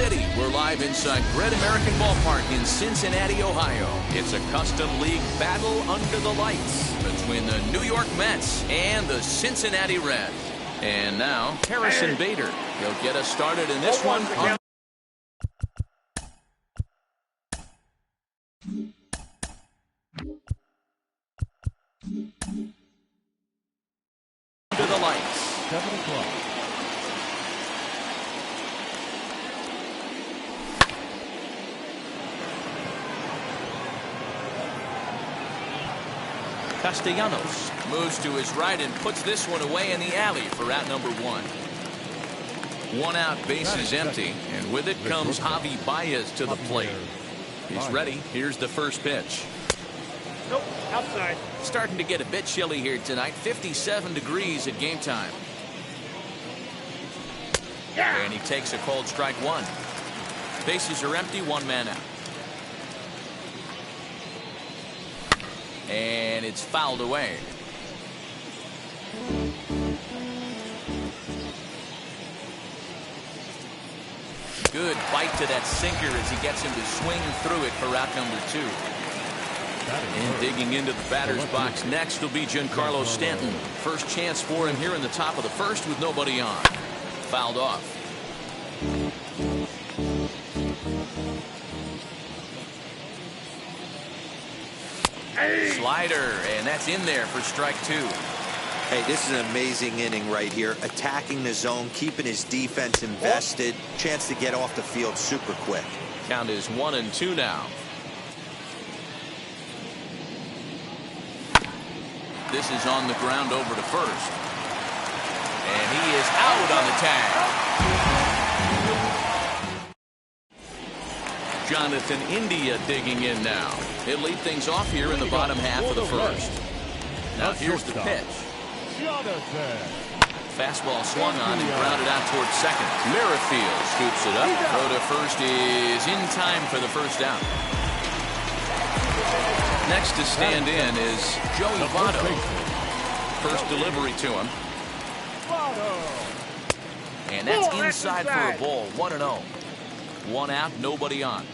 City. We're live inside Great American Ballpark in Cincinnati, Ohio. It's a custom league battle under the lights between the New York Mets and the Cincinnati Reds. And now, Harrison Bader. He'll get us started in this one. To the lights. 7 o'clock. Castellanos moves to his right and puts this one away in the alley for out number 1. 1 out, bases empty, and with it comes Javi Baez to the plate. He's ready. Here's the first pitch. Nope, outside. Starting to get a bit chilly here tonight. 57 degrees at game time. And he takes a cold strike 1. Bases are empty, 1 man out. And it's fouled away. Good bite to that sinker as he gets him to swing through it for out number 2. And digging into the batter's box next will be Giancarlo Stanton. First chance for him here in the top of the first with nobody on. Fouled off. Slider, and that's in there for strike 2. Hey, this is an amazing inning right here. Attacking the zone, keeping his defense invested. Chance to get off the field super quick. Count is 1-2 now. This is on the ground over to first. And he is out on the tag. Jonathan India digging in now. He'll lead things off here in the bottom half of the first. Now here's the pitch. Fastball swung on and grounded out towards second. Merrifield scoops it up. Throw to first is in time for the first out. Next to stand in is Joey Votto. First delivery to him. And that's inside for a ball. 1-0. 1 out, nobody on.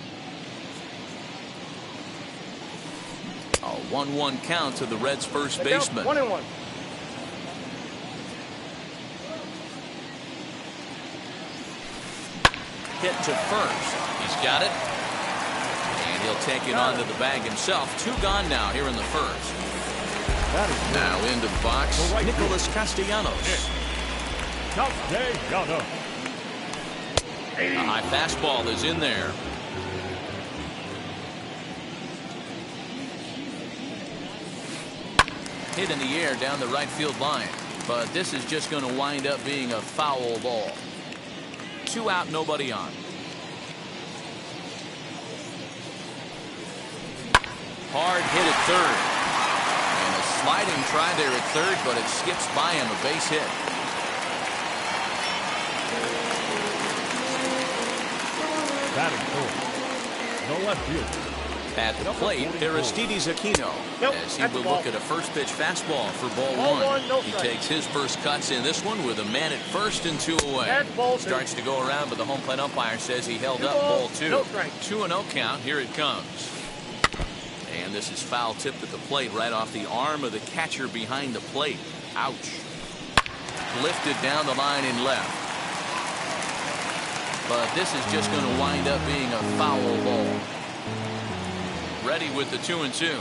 A 1-1 count to the Reds' first baseman. 1-1. Hit to first. He's got it. And he'll take it onto the bag himself. 2 gone now here in the first. Now into the box, Nicholas Castellanos. A high fastball is in there. Hit in the air down the right field line. But this is just going to wind up being a foul ball. 2 out, nobody on. Hard hit at third. And a sliding try there at third, but it skips by him, a base hit. Batting fourth. No left field. At the plate, Aristides Aquino, as he will look at a first pitch fastball for ball 1. He takes his first cuts in this one with a man at first and 2 away. Starts to go around, but the home plate umpire says he held up ball 2. 2-0 count. Here it comes. And this is foul tipped at the plate right off the arm of the catcher behind the plate. Ouch. Lifted down the line in left. But this is just going to wind up being a foul ball. Ready with the 2-2.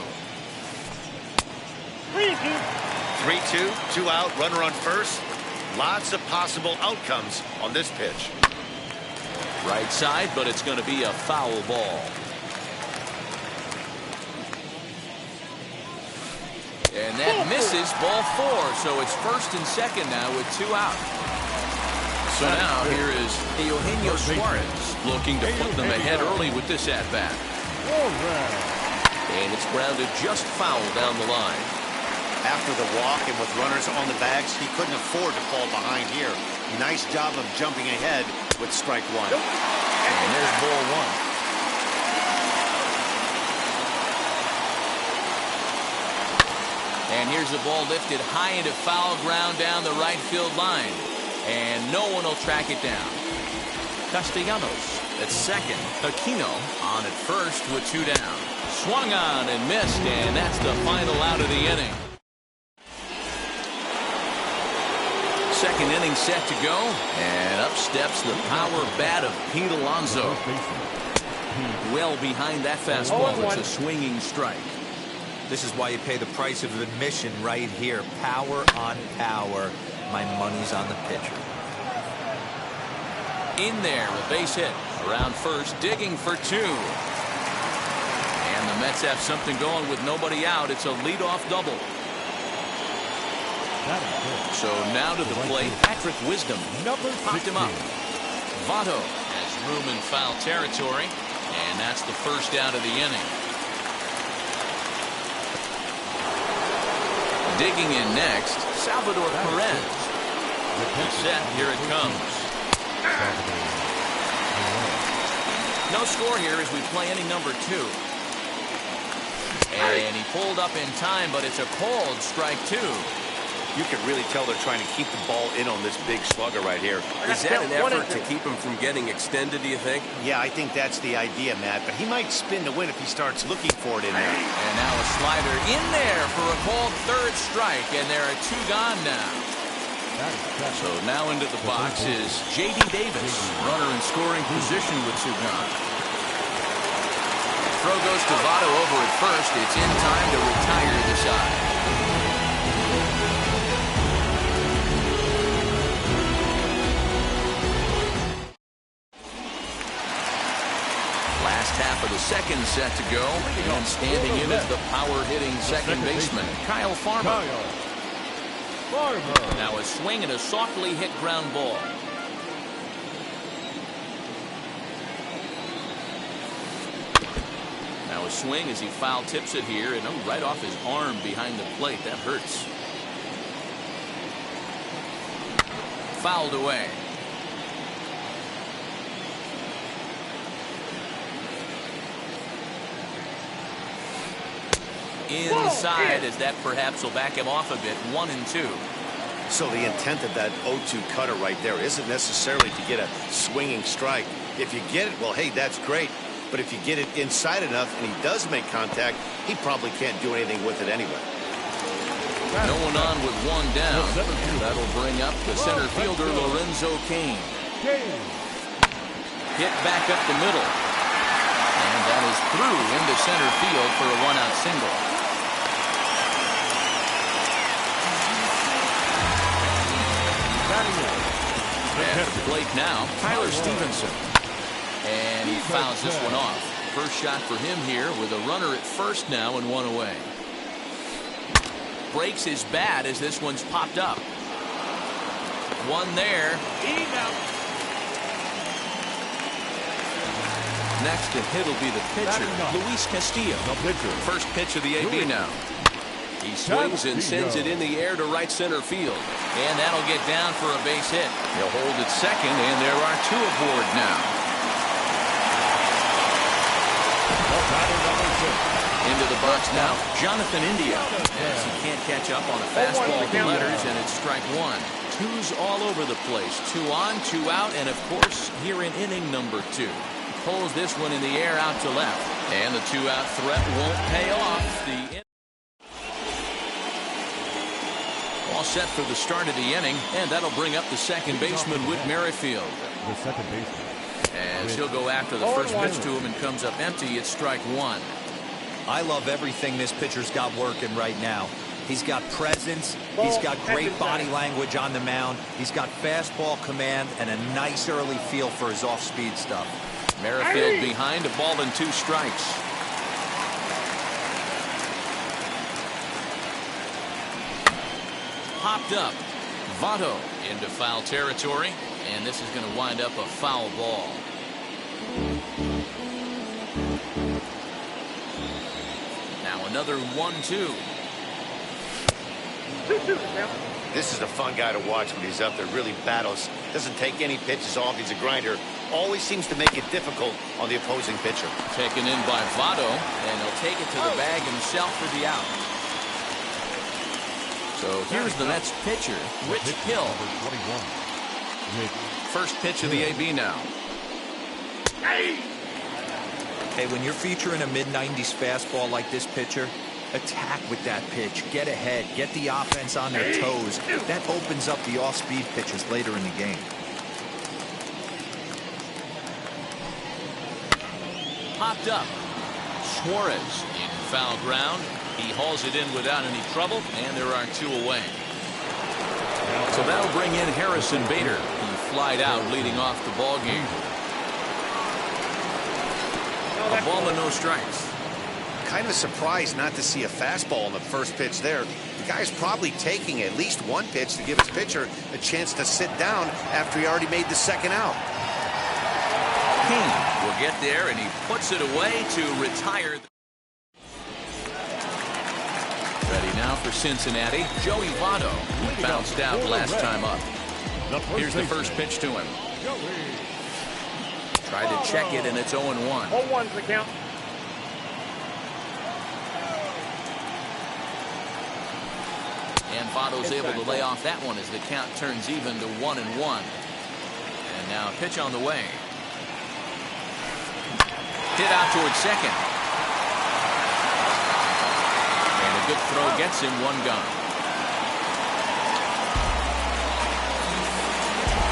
3-2, 2 out, runner on first. Lots of possible outcomes on this pitch. Right side, but it's going to be a foul ball. And that misses, ball 4. So it's first and second now with 2 out. So now here is Eugenio Suarez looking to put them ahead early with this at-bat. And it's grounded just foul down the line. After the walk and with runners on the bags, he couldn't afford to fall behind here. Nice job of jumping ahead with strike 1. And there's ball 1. And here's the ball lifted high into foul ground down the right field line. And no one will track it down. Castellanos at second. Aquino on at first with 2 down. Swung on and missed, and that's the final out of the inning. Second inning set to go, and up steps the power bat of Pete Alonso. Well behind that fastball. It's a swinging strike. This is why you pay the price of admission right here. Power on power. My money's on the pitcher. In there, a base hit. Around first, digging for 2. And the Mets have something going with nobody out. It's a leadoff double. So now to the plate, Patrick Wisdom. Popped him up. Votto has room in foul territory, and that's the first out of the inning. Digging in next, Salvador Perez. Set, here it comes. No score here as we play inning number 2. And he pulled up in time, but it's a cold strike 2. You can really tell they're trying to keep the ball in on this big slugger right here. Is that an effort to keep him from getting extended, do you think? Yeah, I think that's the idea, Matt. But he might spin to win if he starts looking for it in there. And now a slider in there for a called third strike, and there are 2 gone now. So now into the box is J.D. Davis, runner in scoring position with 2 gone. Throw goes to Votto over at first. It's in time to retire the side. Half of the second set to go, and standing in is the power-hitting second baseman, Kyle Farmer. Now a swing and a softly hit ground ball. Now a swing as he foul tips it here, and right off his arm behind the plate. That hurts. Fouled away. Inside, as that perhaps will back him off a bit. 1-2. So the intent of that 0-2 cutter right there isn't necessarily to get a swinging strike. If you get it, well, hey, that's great. But if you get it inside enough and he does make contact, he probably can't do anything with it anyway. No one on with 1 down. That'll bring up the center fielder, Lorenzo Cain. Hit back up the middle. And that is through into center field for a 1-out single. At the plate now, Tyler Stevenson. And he fouls this one off. First shot for him here with a runner at first now and 1 away. Breaks his bat as this one's popped up. 1 there. Next to hit will be the pitcher, Luis Castillo. First pitch of the AB now. He swings and sends it in the air to right center field. And that'll get down for a base hit. He'll hold it second, and there are 2 aboard now. Into the box now, Jonathan India. As he can't catch up on a fastball to letters, and it's strike 1. 2's all over the place. 2 on, 2 out, and of course, here in inning number 2. Pulls this one in the air out to left. And the 2-out threat won't pay off. All set for the start of the inning, and that'll bring up the second baseman, Whit Merrifield. The second baseman. As he'll go after the first pitch to him and comes up empty. It's strike 1. I love everything this pitcher's got working right now. He's got presence. He's got great body language on the mound. He's got fastball command and a nice early feel for his off-speed stuff. Merrifield behind, a ball and 2 strikes. Popped up. Votto into foul territory, and this is going to wind up a foul ball. Now another 1-2. This is a fun guy to watch when he's up there. Really battles. Doesn't take any pitches off. He's a grinder. Always seems to make it difficult on the opposing pitcher. Taken in by Votto, and he'll take it to the bag himself for the out. So here's the Mets pitcher, Rich Hill. First pitch of the AB now. Hey, when you're featuring a mid-90s fastball like this pitcher, attack with that pitch. Get ahead. Get the offense on their toes. That opens up the off-speed pitches later in the game. Popped up. Suarez in foul ground. He hauls it in without any trouble, and there are 2 away. So that'll bring in Harrison Bader. He flied out leading off the ball game. A ball and no strikes. Kind of surprised not to see a fastball on the first pitch there. The guy's probably taking at least one pitch to give his pitcher a chance to sit down after he already made the second out. King will get there, and he puts it away to retire. Ready now for Cincinnati. Joey Votto bounced out last time up. Here's the first pitch to him. Tried to check it, and it's 0-1. 0-1's the count. And Votto's able to lay off that one as the count turns even to 1-1. And now a pitch on the way. Hit out towards second. And a good throw gets him 1 gone.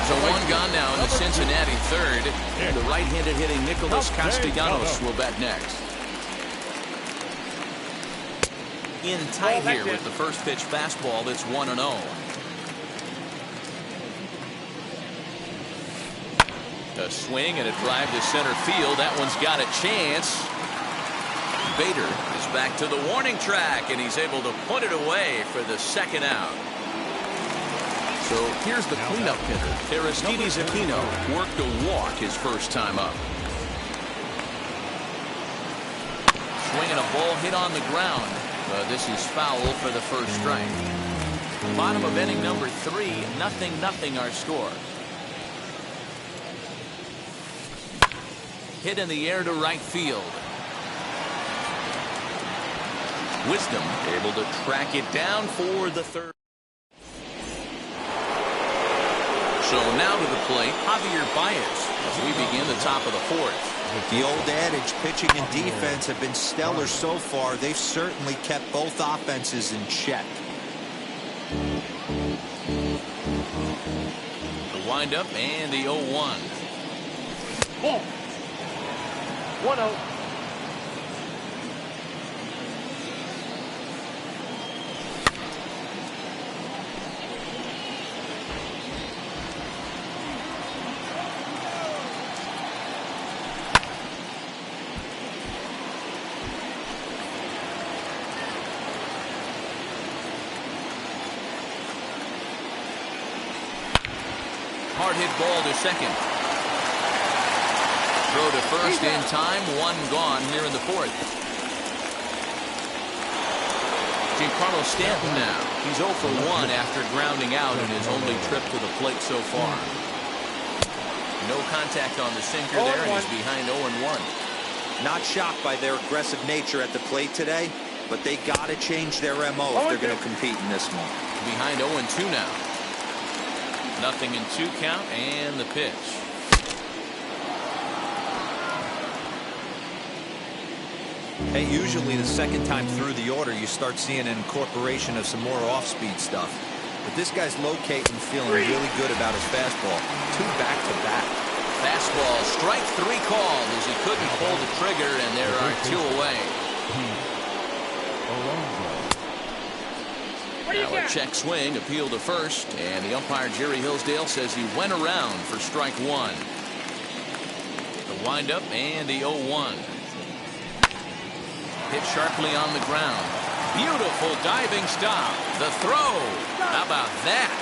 So 1 gone now in the Cincinnati third. The right-handed hitting Nicholas Castellanos will bat next. In tight here with the first pitch fastball that's 1-0. A swing and a drive to center field. That one's got a chance. Bader is back to the warning track, and he's able to put it away for the second out. So here's the cleanup hitter. Aristides Aquino worked a walk his first time up. Swinging a ball hit on the ground. This is foul for the first strike. Bottom of inning number 3, 0-0 our score. Hit in the air to right field. Wisdom able to track it down for the third. So now to the plate, Javier Baez as we begin the top of the 4th. The old adage, pitching and defense have been stellar so far. They've certainly kept both offenses in check. The windup and the 0-1. Ball. 1-0. Hard hit ball to second. Throw to first in time. 1 gone here in the 4th. Giancarlo Stanton now. He's 0 for 1 after grounding out in his only trip to the plate so far. No contact on the sinker there, and he's behind 0-1. Not shocked by their aggressive nature at the plate today, but they got to change their MO if they're going to compete in this one. Behind 0-2 now. 0-2 count, and the pitch. Hey, usually the second time through the order, you start seeing an incorporation of some more off-speed stuff. But this guy's locating, feeling really good about his fastball. 2 back-to-back. Fastball, strike 3 called as he couldn't pull the trigger, and there are 2 away. Now a check swing, appeal to first, and the umpire Jerry Hillsdale says he went around for strike 1. The windup and the 0-1. Hit sharply on the ground. Beautiful diving stop. The throw. How about that?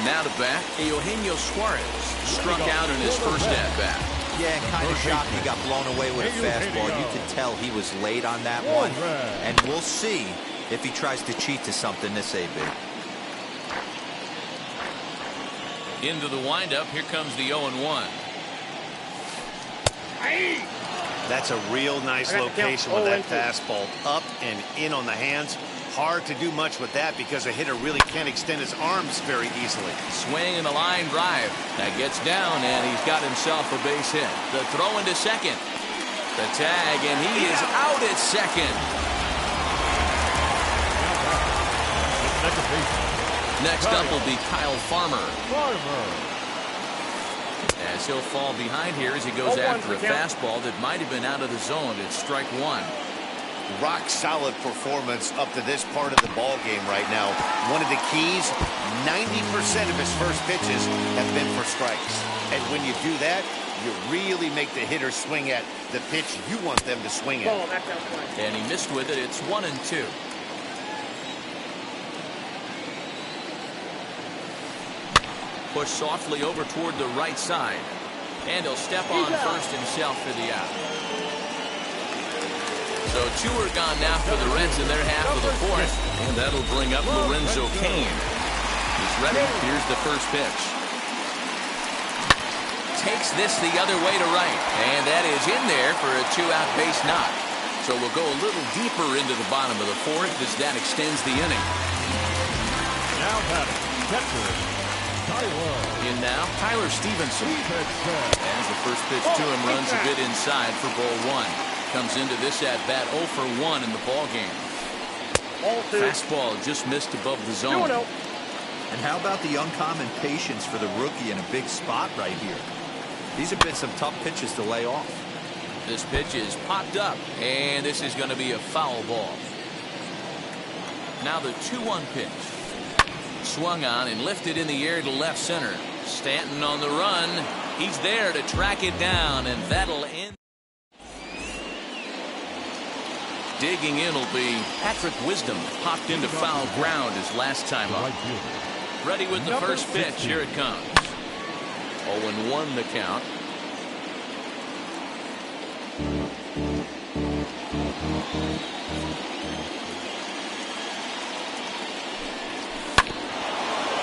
Now to bat, Eugenio Suarez struck out in his first at-bat. Yeah, kind of shocked he got blown away with a fastball. You could tell he was late on that one. And we'll see if he tries to cheat to something this AB. Into the windup, here comes the 0-1. That's a real nice location with that fastball. Up and in on the hands. Hard to do much with that because a hitter really can't extend his arms very easily. Swing and a line drive. That gets down, and he's got himself a base hit. The throw into second. The tag, and he is out at second. Next up will be Kyle Farmer. As he'll fall behind here as he goes after a fastball that might have been out of the zone. It's strike one. Rock solid performance up to this part of the ball game right now. One of the keys, 90% of his first pitches have been for strikes. And when you do that, you really make the hitter swing at the pitch you want them to swing at. And he missed with it. It's 1-2. Push softly over toward the right side. And he'll step on first himself for the out. So two are gone now for the Reds in their half of the fourth. And that'll bring up Lorenzo Cain. He's ready. Here's the first pitch. Takes this the other way to right. And that is in there for a two-out base knock. So we'll go a little deeper into the bottom of the fourth as that extends the inning. Now batting, catcher, Tyler. In now, Tyler Stevenson. As the first pitch to him runs a bit inside for ball one. Comes into this at-bat 0 for 1 in the ball game. Fastball just missed above the zone. And how about the uncommon patience for the rookie in a big spot right here? These have been some tough pitches to lay off. This pitch is popped up, and this is going to be a foul ball. Now the 2-1 pitch. Swung on and lifted in the air to left center. Stanton on the run. He's there to track it down, and that'll end. Digging in will be Patrick Wisdom. Popped into foul ground his last time up. Ready with the first pitch. Here it comes. 0-1 the count.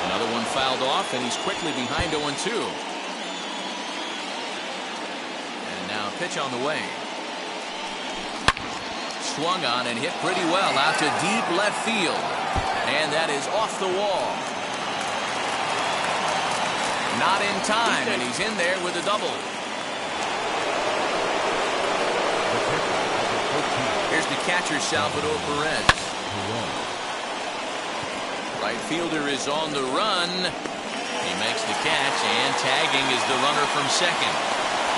Another one fouled off, and he's quickly behind 0-2. And now a pitch on the way. Swung on and hit pretty well out to deep left field. And that is off the wall. Not in time, and he's in there with a double. Here's the catcher, Salvador Perez. Right fielder is on the run. He makes the catch, and tagging is the runner from second.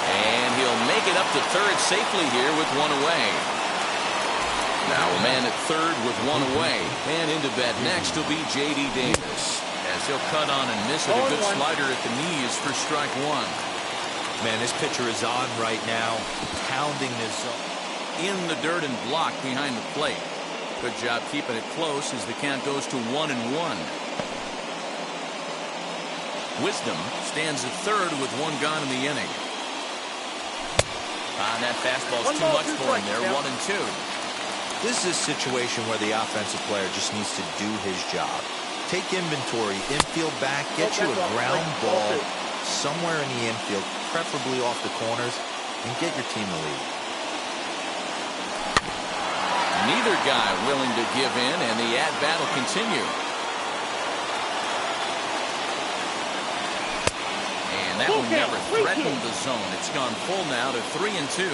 And he'll make it up to third safely here with one away. Now a man at third with one away. And into bat next will be J.D. Davis. As he'll cut on and miss it. A good slider at the knees for strike one. Man, this pitcher is on right now, pounding this zone. In the dirt and blocked behind the plate. Good job keeping it close as the count goes to 1-1. Wisdom stands at third with one gone in the inning. That fastball's too much for him there. 1-2. This is a situation where the offensive player just needs to do his job. Take inventory, infield back, get you a ground ball somewhere in the infield, preferably off the corners, and get your team the lead. Neither guy willing to give in, and the at-bat will continue. And that one never threatened the zone. It's gone full now to 3-2.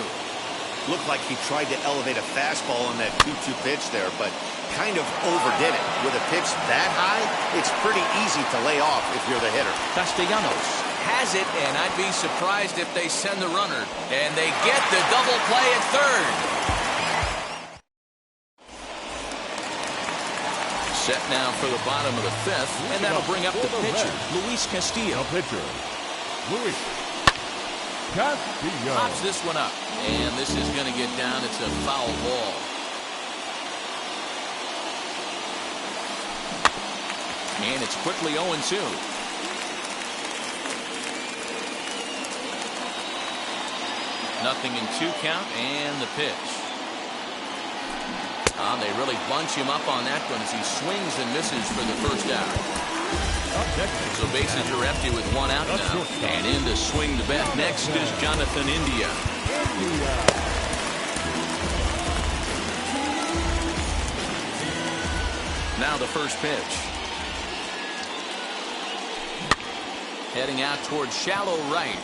Looked like he tried to elevate a fastball on that 2-2 pitch there, but kind of overdid it. With a pitch that high, it's pretty easy to lay off if you're the hitter. Castellanos has it, and I'd be surprised if they send the runner. And they get the double play at third. Set now for the bottom of the fifth, and that'll bring up the pitcher, Luis Castillo. The pitcher, Luis Castillo. Pops this one up, and this is going to get down. It's a foul ball. And it's quickly 0-2. Nothing in 2 count, and the pitch. They really bunch him up on that one as he swings and misses for the first out. So bases are empty with 1 out now. And in to swing the bat next is Jonathan India. Now the first pitch. Heading out towards shallow right.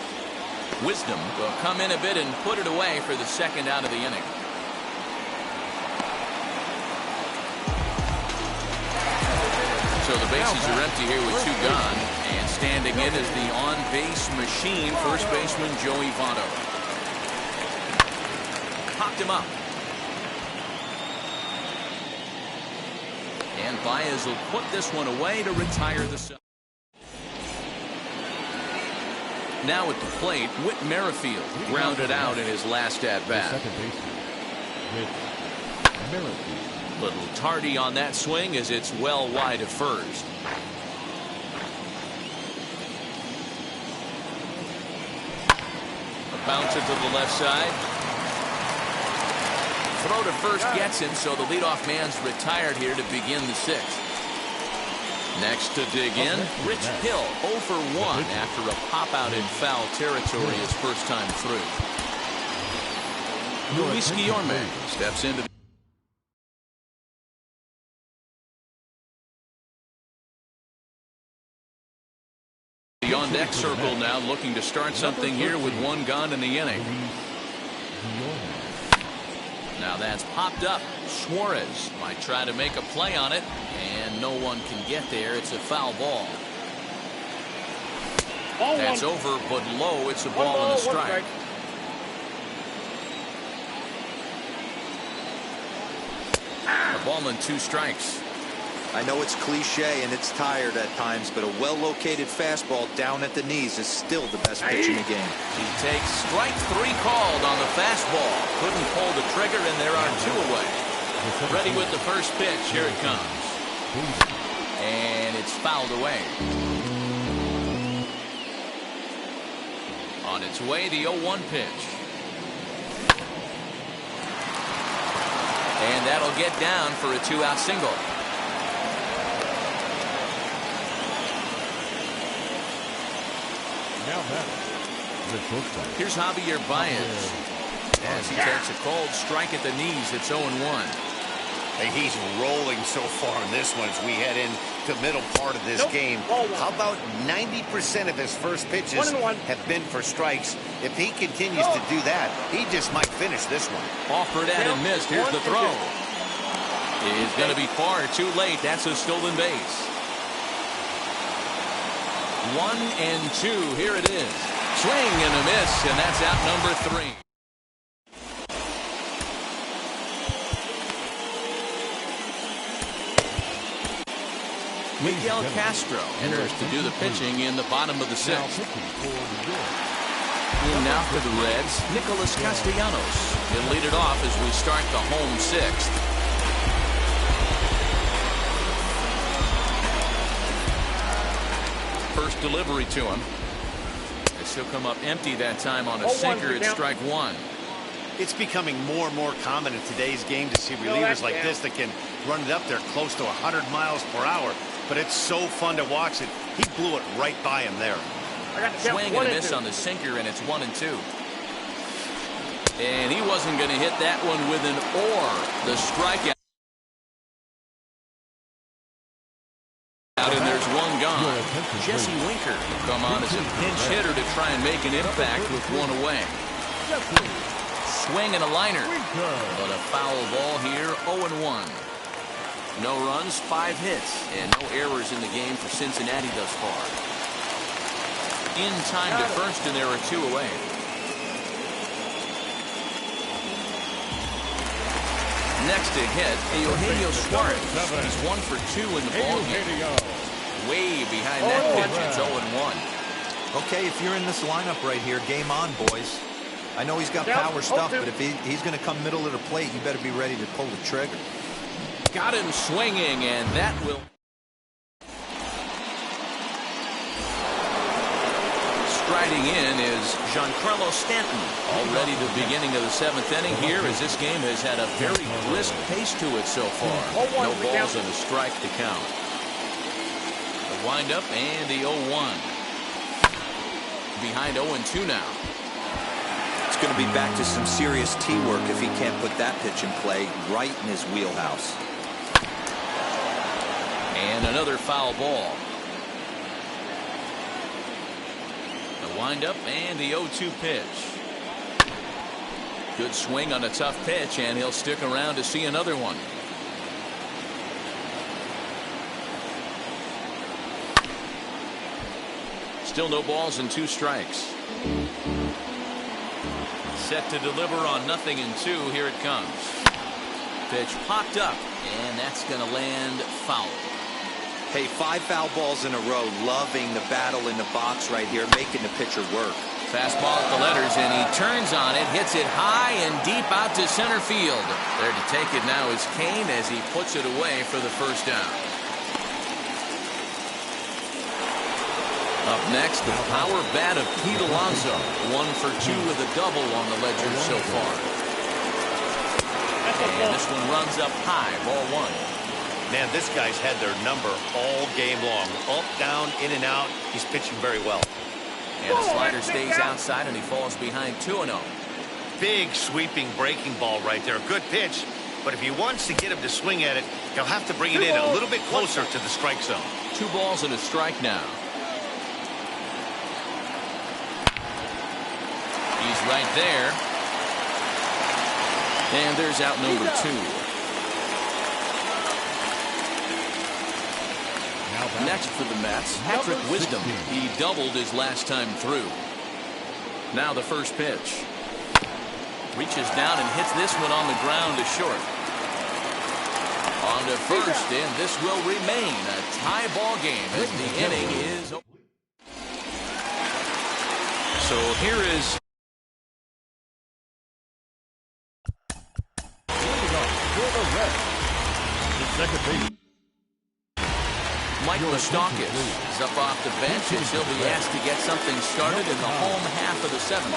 Wisdom will come in a bit and put it away for the second out of the inning. So the bases are empty here with 2 gone. And standing in is the on-base machine, first baseman Joey Votto. Popped him up. And Baez will put this one away to retire the side. Now at the plate, Whit Merrifield grounded out in his last at-bat. Second baseman, Whit Merrifield. Little tardy on that swing as it's well wide of first. A bouncer to the left side. Throw to first gets him, so the leadoff man's retired here to begin the 6th. Next to dig in, Rich Hill 0 for 1 after a pop-out in foul territory his first time through. Luis Guillorme steps into the on-deck circle now, looking to start something here with 1 gone in the inning. Now that's popped up. Suarez might try to make a play on it, and no one can get there. It's a foul ball. That's over, but low. It's a ball and a strike. A ball and 2 strikes. I know it's cliche and it's tired at times, but a well-located fastball down at the knees is still the best pitch in the game. He takes strike 3 called on the fastball. Couldn't pull the trigger, and there are 2 away. Ready with the first pitch. Here it comes. And it's fouled away. On its way, the 0-1 pitch. And that'll get down for a 2-out single. Now back. Here's Javier Baez. As he takes a cold strike at the knees, it's 0-1. Hey, he's rolling so far in this one as we head into the middle part of this game. How about 90% of his first pitches have been for strikes? If he continues to do that, he just might finish this one. Offered at and missed. Here's the throw. It's going to be far too late. That's a stolen base. 1 and 2. Here it is. Swing and a miss, and that's out number 3. Miguel Castro enters to do the pitching in the bottom of the 6th. And now for the Reds, Nicholas Castellanos. He'll lead it off as we start the home 6th. First delivery to him. As he'll come up empty that time on a sinker. It's strike 1. It's becoming more and more common in today's game to see relievers like this that can run it up there close to 100 miles per hour. But it's so fun to watch it. He blew it right by him there. Swing and a miss on the sinker, and it's 1 and 2. And he wasn't going to hit that one with an or. The strikeout. And there's 1 gone. Jesse Winker will come on as a pinch hitter to try and make an impact with 1 away. Swing and a liner. But a foul ball here, 0-1. No runs, 5 hits, and no errors in the game for Cincinnati thus far. In time to first, and there are 2 away. Next to hit, Eugenio Suarez. He's 1 for 2 in the ballgame. Way behind that pitch, it's 0-1. Okay, if you're in this lineup right here, game on, boys. I know he's got power stuff, but if he's going to come middle of the plate, you better be ready to pull the trigger. Got him swinging, and that will. Striding in is Giancarlo Stanton. Already the beginning of the 7th inning here, as this game has had a very brisk pace to it so far. No balls and a strike to count. The windup and the 0-1. Behind 0-2 now. It's going to be back to some serious tee work if he can't put that pitch in play right in his wheelhouse. And another foul ball. The windup and the 0-2 pitch. Good swing on a tough pitch, and he'll stick around to see another one. Still no balls and 2 strikes. Set to deliver on 0-2. Here it comes. Pitch popped up, and that's going to land foul. Hey, 5 foul balls in a row. Loving the battle in the box right here, making the pitcher work. Fastball at the letters, and he turns on it, hits it high and deep out to center field. There to take it now is Kane as he puts it away for the first down. Up next, the power bat of Pete Alonso. 1 for 2 with a double on the ledger so far. And this one runs up high, ball 1. Man, this guy's had their number all game long. Up, down, in and out. He's pitching very well. And the slider stays outside, and he falls behind 2-0. Big sweeping breaking ball right there. Good pitch. But if he wants to get him to swing at it, he'll have to bring it in a little bit closer to the strike zone. 2 balls and a strike now. He's right there. And there's out number 2. Next for the Mets, Patrick Wisdom. He doubled his last time through. Now the first pitch. Reaches down and hits this one on the ground to short. On to first, and this will remain a tie ball game as the inning is. So here is The second base. Mike Moustakas is up off the bench, and he'll be asked to get something started in the home half of the 7th.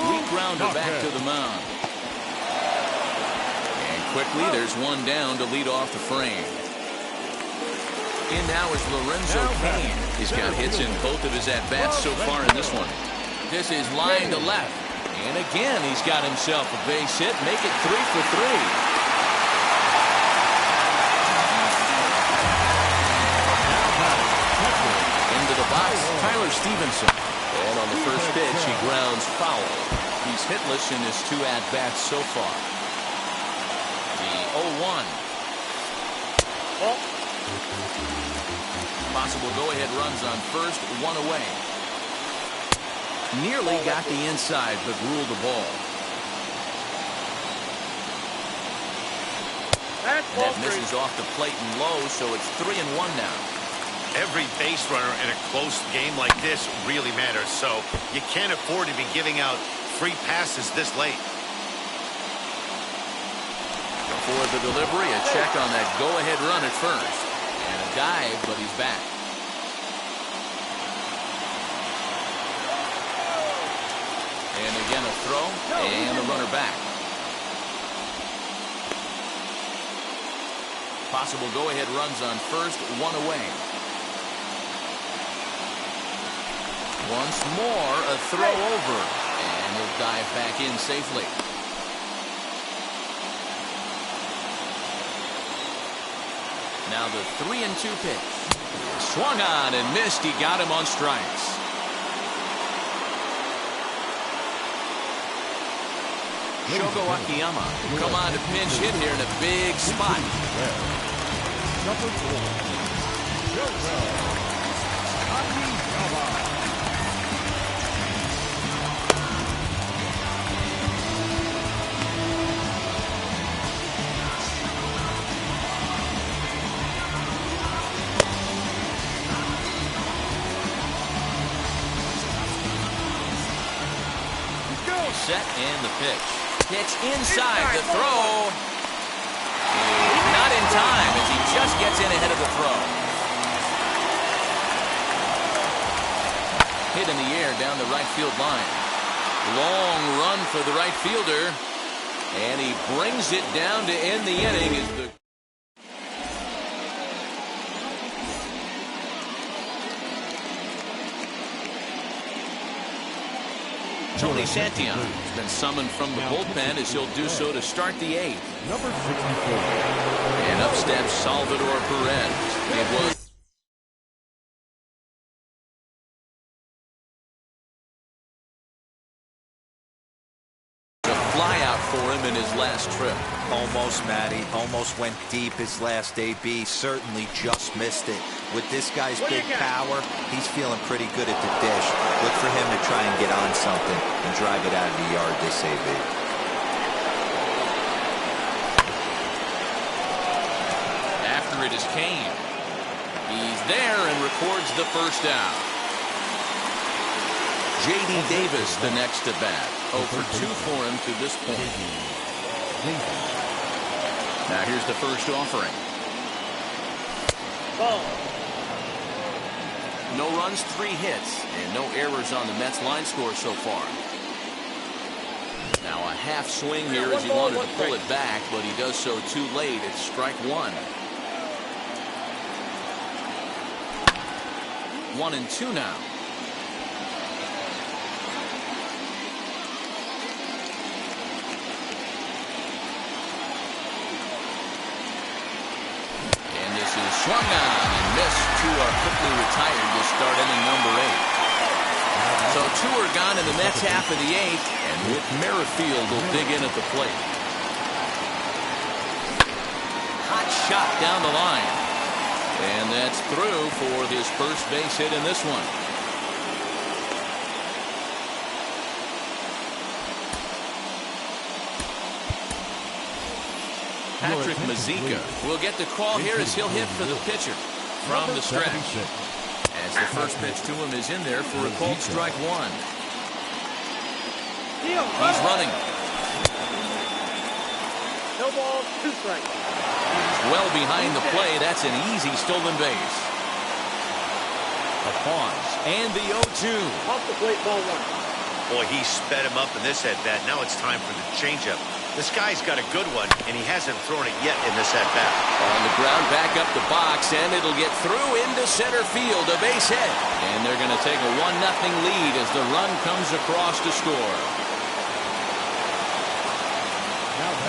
Weak grounder back to the mound. And quickly, there's one down to lead off the frame. In now is Lorenzo Cain. He's got hits in both of his at-bats so far in this one. This is line to left. And again, he's got himself a base hit. Make it 3 for 3. Tyler Stevenson. And on the first pitch, he grounds foul. He's hitless in his 2 at-bats so far. The 0-1. Possible go-ahead runs on first, 1 away. Nearly got the inside, but ruled the ball. That misses off the plate and low, so it's 3-1 now. Every base runner in a close game like this really matters, so you can't afford to be giving out free passes this late. Before the delivery, a check on that go-ahead run at first. And a dive, but he's back. And again a throw, and the runner back. Possible go-ahead runs on first, 1 away. Once more, a throw over, and he'll dive back in safely. Now the 3-2 pitch. Swung on and missed. He got him on strikes. Shogo Akiyama come on to pinch hit here in a big spot. Number 4. Shogo Akiyama. Set and the pitch. Pitch inside the throw. Not in time as he just gets in ahead of the throw. Hit in the air down the right field line. Long run for the right fielder. And he brings it down to end the inning as the Tony Santillan has been summoned from the bullpen as he'll do so to start the 8th. Number 64. And And up steps Salvador Perez. It was a flyout for him in his last trip. Almost, Matty. Almost went deep his last AB. Certainly just missed it. With this guy's big power, he's feeling pretty good at the dish. Look for him to try and get on something and drive it out of the yard this AB. After it is Kane. He's there and records the first down. J.D. Davis the next at bat. 0 for 2 for him to this point. Now here's the first offering. Ball. No runs, 3 hits, and no errors on the Mets line score so far. Now a half swing here as he wanted to pull it back, but he does so too late. It's strike 1. 1-2 now. And this is swung on and missed. 2 are quickly retired to start inning number 8. So 2 are gone in the Mets half of the 8th, and Whit Merrifield will dig in at the plate. Hot shot down the line. And that's through for his first base hit in this one. Patrick Mazeika will get the call here as he'll hit for the pitcher from the stretch. As the first pitch to him is in there for a called strike 1. He's running. No ball, 2 strikes. He's well behind the play. That's an easy stolen base. A pause and the 0-2. Off the plate, ball 1. Boy, he sped him up in this at-bat. Now it's time for the changeup. This guy's got a good one, and he hasn't thrown it yet in this at-bat. On the ground, back up the box, and it'll get through into center field. A base hit. And they're going to take a 1-0 lead as the run comes across to score.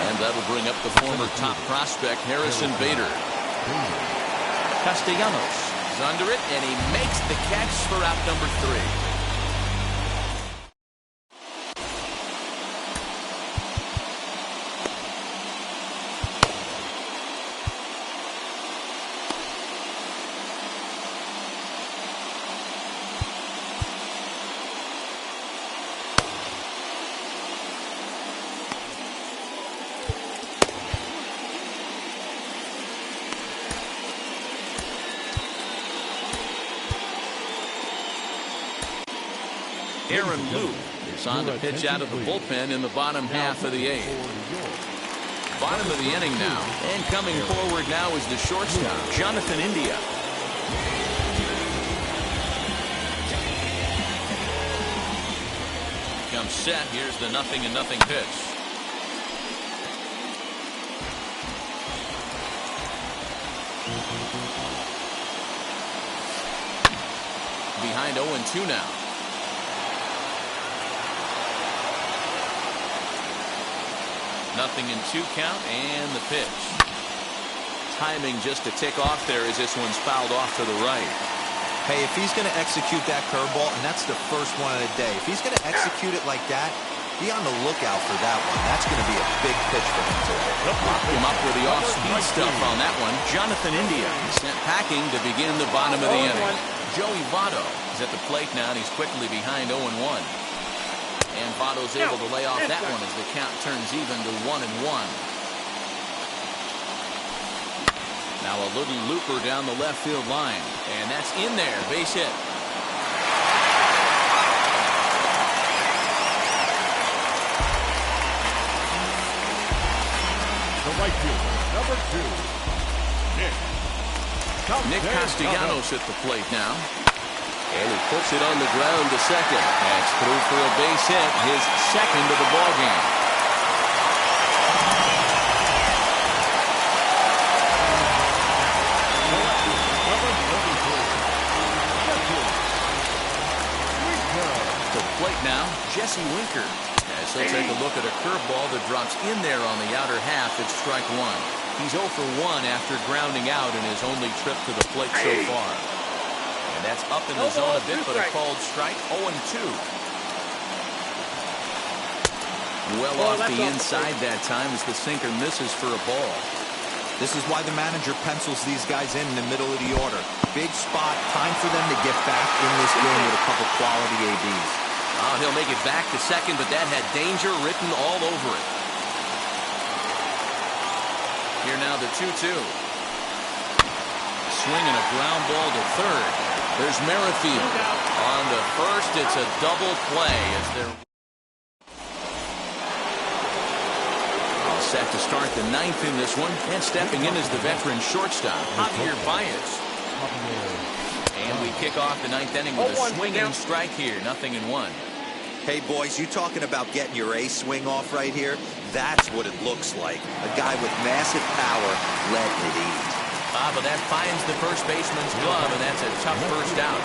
And that'll bring up the former top prospect, Harrison Bader. Castellanos is under it, and he makes the catch for out number 3. Aaron Luke is on to pitch out of the bullpen in the bottom half of the 8th. Bottom of the inning now. And coming forward now is the shortstop, Jonathan India. Comes set. Here's the 0-0 pitch. Behind 0-2 now. 0-2 count and the pitch. Timing just to tick off there as this one's fouled off to the right. Hey, if he's going to execute that curveball, and that's the first one of the day, if he's going to execute it like that, be on the lookout for that one. That's going to be a big pitch for him today. Locked him up with the off-speed stuff on that one. Jonathan India sent packing to begin the bottom of the inning. Joey Votto is at the plate now, and he's quickly behind 0-1. And Votto's able to lay off that one as the count turns even to 1-1. Now a little looper down the left field line. And that's in there. Base hit. The right fielder, number 2, Nick Castellanos at the plate now. And he puts it on the ground to second. That's through for a base hit, his second of the ball game. To the plate now, Jesse Winker. As he'll take a look at a curveball that drops in there on the outer half. It's strike 1. He's 0 for 1 after grounding out in his only trip to the plate so far. And that's up in the zone a bit, but a called strike. 0-2. Well off the inside that time as the sinker misses for a ball. This is why the manager pencils these guys in the middle of the order. Big spot, time for them to get back in this game with a couple quality ABs. Oh, he'll make it back to second, but that had danger written all over it. Here now the 2-2. Swinging a ground ball to third. There's Merrifield. On to first, it's a double play as they're all set to start the ninth in this one. And stepping in is the veteran shortstop, Javier Baez. And we kick off the ninth inning with a swinging strike here. 0-1. Hey, boys, you talking about getting your A swing off right here? That's what it looks like. A guy with massive power letting it eat. But that finds the first baseman's glove, and that's a tough first out.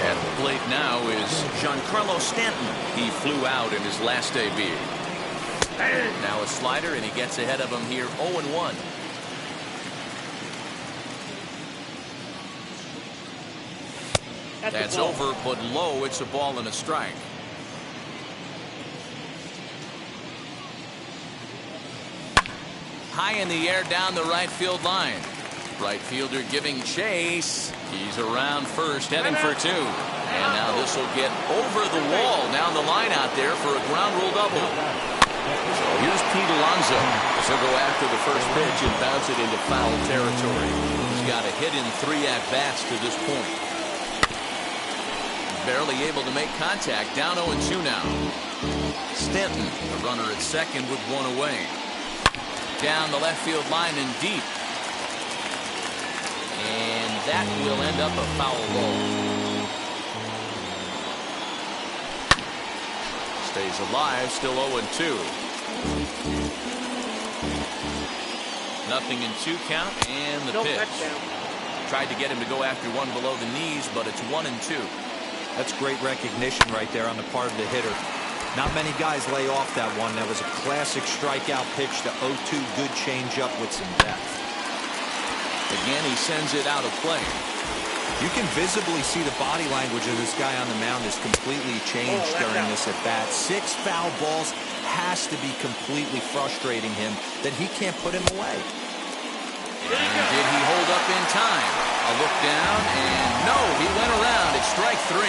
At the plate now is Giancarlo Stanton. He flew out in his last debut. Now a slider, and he gets ahead of him here, 0-1. That's over, but low. It's a ball and a strike. High in the air down the right field line. Right fielder giving chase. He's around first, heading for two. And now this will get over the wall down the line out there for a ground rule double. So here's Pete Alonso. He'll go after the first pitch and bounce it into foul territory. He's got a hit in 3 at-bats to this point. Barely able to make contact. Down 0-2 now. Stanton, the runner at second with 1 away. Down the left field line and deep. And that will end up a foul ball. Stays alive, still 0-2. 0-2 count, and the pitch. Tried to get him to go after one below the knees, but it's 1-2. That's great recognition right there on the part of the hitter. Not many guys lay off that one. That was a classic strikeout pitch to 0-2. Good changeup with some depth. Again, he sends it out of play. You can visibly see the body language of this guy on the mound is completely changed during this at bat. 6 foul balls has to be completely frustrating him that he can't put him away. And did he hold up in time? A look down, and no, he went around. It's strike 3.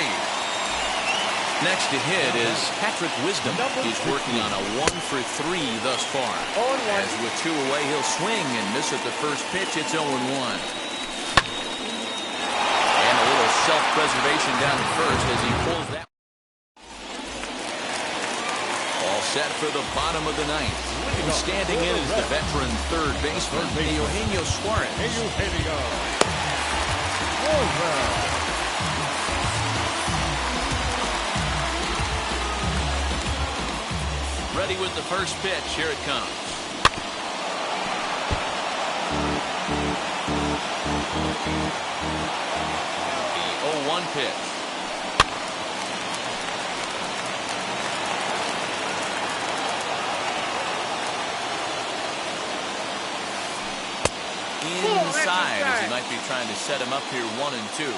Next to hit is Patrick Wisdom. He's working on a 1 for 3 thus far. As with 2 away, he'll swing and miss at the first pitch. It's 0-1. And a little self-preservation down at first as he pulls that. All set for the bottom of the ninth. And standing in is the veteran third baseman, Eugenio Suarez. Ready with the first pitch. Here it comes. The 0-1 pitch. Inside as he might be trying to set him up here 1-2.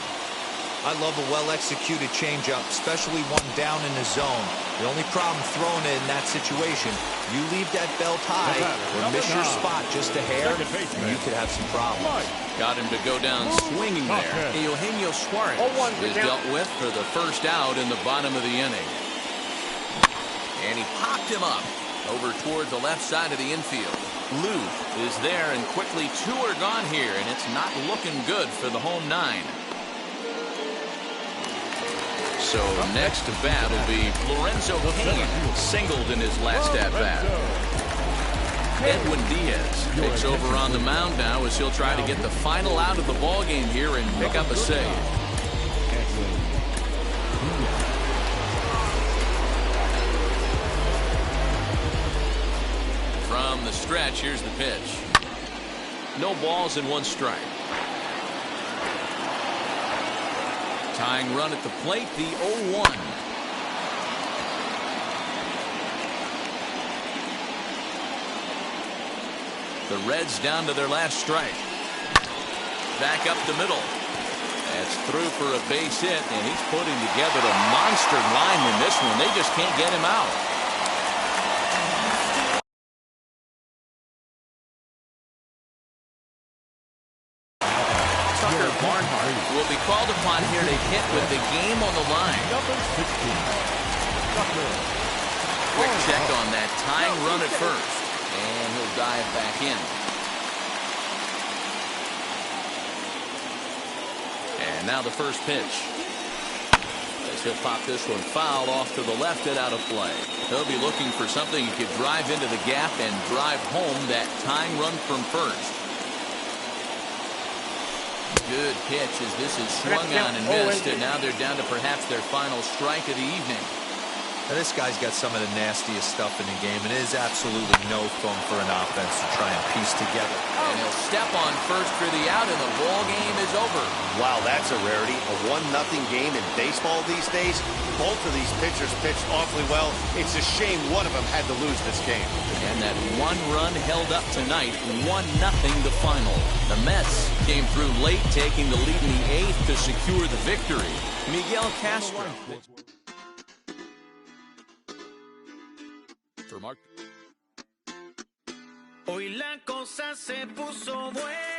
I love a well-executed changeup, especially one down in the zone. The only problem throwing it in that situation, you leave that belt high or miss your spot just a hair, and you could have some problems. Got him to go down swinging there. Eugenio Suarez is dealt with for the first out in the bottom of the inning. And he popped him up over toward the left side of the infield. Lou is there, and quickly 2 are gone here, and it's not looking good for the home 9. So next to bat will be Lorenzo Cain, singled in his last at-bat. Edwin Diaz takes over on the mound now as he'll try to get the final out of the ball game here and pick up a save. From the stretch, here's the pitch. No balls and 1 strike. Tying run at the plate, the 0-1. The Reds down to their last strike. Back up the middle. That's through for a base hit, and he's putting together a monster line in this one. They just can't get him out. Tucker Barnhart will be called upon here to hit with the game on the line. Number 16. Tucker. Quick check on that tying run at first, and he'll dive back in. And now the first pitch. As he'll pop this one foul off to the left and out of play. He'll be looking for something he could drive into the gap and drive home that tying run from first. Good pitch as this is swung on and missed, and now they're down to perhaps their final strike of the evening. Now, this guy's got some of the nastiest stuff in the game, and it is absolutely no fun for an offense to try and piece together. And he'll step on first for the out, and the ball game is over. Wow, that's a rarity. A 1-0 game in baseball these days. Both of these pitchers pitched awfully well. It's a shame one of them had to lose this game. And that one run held up tonight, 1-0 the final. The Mets came through late, taking the lead in the 8th to secure the victory. Miguel Castro. For Mark. Hoy la cosa se puso buena.